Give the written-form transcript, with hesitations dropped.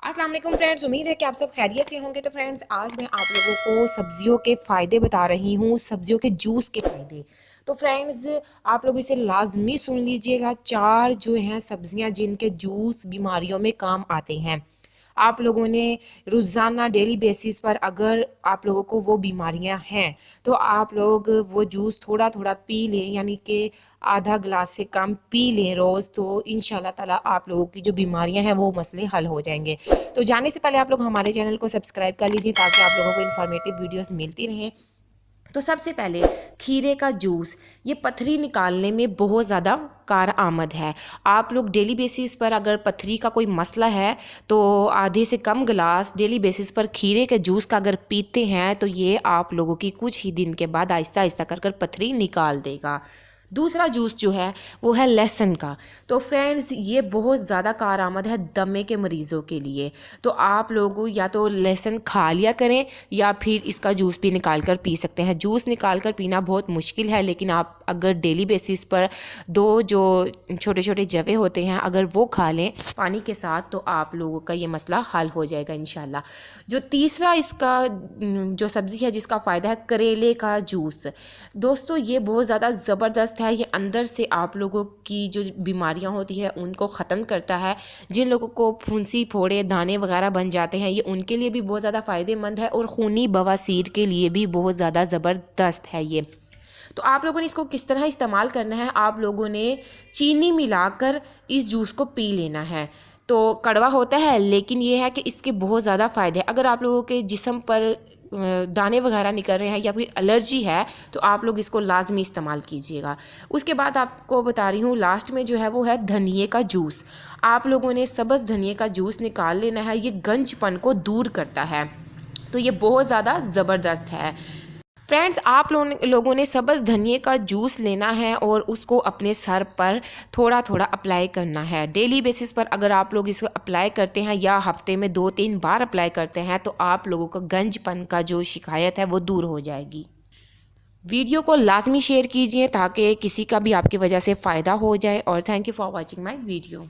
अस्सलाम वालेकुम फ्रेंड्स, उम्मीद है कि आप सब खैरियत से होंगे। तो फ्रेंड्स, आज मैं आप लोगों को सब्जियों के फ़ायदे बता रही हूँ, सब्जियों के जूस के फ़ायदे। तो फ्रेंड्स, आप लोग इसे लाजमी सुन लीजिएगा। 4 जो हैं सब्जियाँ जिनके जूस बीमारियों में काम आते हैं। आप लोगों ने रोज़ाना डेली बेसिस पर अगर आप लोगों को वो बीमारियां हैं तो आप लोग वो जूस थोड़ा थोड़ा पी लें, यानी कि आधा गिलास से कम पी लें रोज़, तो इंशाल्लाह ताला आप लोगों की जो बीमारियां हैं वो मसले हल हो जाएंगे। तो जाने से पहले आप लोग हमारे चैनल को सब्सक्राइब कर लीजिए ताकि आप लोगों को इन्फॉर्मेटिव वीडियोस मिलती रहें। तो सबसे पहले खीरे का जूस, ये पथरी निकालने में बहुत ज़्यादा कारआमद है। आप लोग डेली बेसिस पर अगर पथरी का कोई मसला है तो आधे से कम गिलास डेली बेसिस पर खीरे के जूस का अगर पीते हैं तो ये आप लोगों की कुछ ही दिन के बाद आहिस्ता आहिस्ता कर कर पथरी निकाल देगा। दूसरा जूस जो है वो है लहसुन का। तो फ्रेंड्स, ये बहुत ज़्यादा कारआमद है दमे के मरीज़ों के लिए। तो आप लोग या तो लहसुन खा लिया करें या फिर इसका जूस भी निकाल कर पी सकते हैं। जूस निकाल कर पीना बहुत मुश्किल है, लेकिन आप अगर डेली बेसिस पर 2 जो छोटे छोटे जवे होते हैं अगर वो खा लें पानी के साथ तो आप लोगों का ये मसला हल हो जाएगा इंशाल्लाह। जो तीसरा इसका जो सब्ज़ी है जिसका फ़ायदा है करेले का जूस। दोस्तों, ये बहुत ज़्यादा ज़बरदस्त है। ये अंदर से आप लोगों की जो बीमारियां होती है उनको ख़त्म करता है। जिन लोगों को फुंसी फोड़े दाने वगैरह बन जाते हैं ये उनके लिए भी बहुत ज़्यादा फ़ायदेमंद है, और खूनी बवासीर के लिए भी बहुत ज़्यादा ज़बरदस्त है ये। तो आप लोगों ने इसको किस तरह इस्तेमाल करना है, आप लोगों ने चीनी मिलाकर इस जूस को पी लेना है। तो कड़वा होता है लेकिन ये है कि इसके बहुत ज़्यादा फ़ायदे हैं। अगर आप लोगों के जिस्म पर दाने वगैरह निकल रहे हैं या फिर एलर्जी है तो आप लोग इसको लाजमी इस्तेमाल कीजिएगा। उसके बाद आपको बता रही हूँ लास्ट में जो है वो है धनिए का जूस। आप लोगों ने सब्ज़ धनिए का जूस निकाल लेना है, ये गंजपन को दूर करता है। तो ये बहुत ज़्यादा ज़बरदस्त है। फ्रेंड्स, आप लोगों ने सब्ज़ धनिए का जूस लेना है और उसको अपने सर पर थोड़ा थोड़ा अप्लाई करना है। डेली बेसिस पर अगर आप लोग इसको अप्लाई करते हैं या हफ्ते में 2-3 बार अप्लाई करते हैं तो आप लोगों का गंजपन का जो शिकायत है वो दूर हो जाएगी। वीडियो को लाजमी शेयर कीजिए ताकि किसी का भी आपकी वजह से फ़ायदा हो जाए, और thank you for watching my video.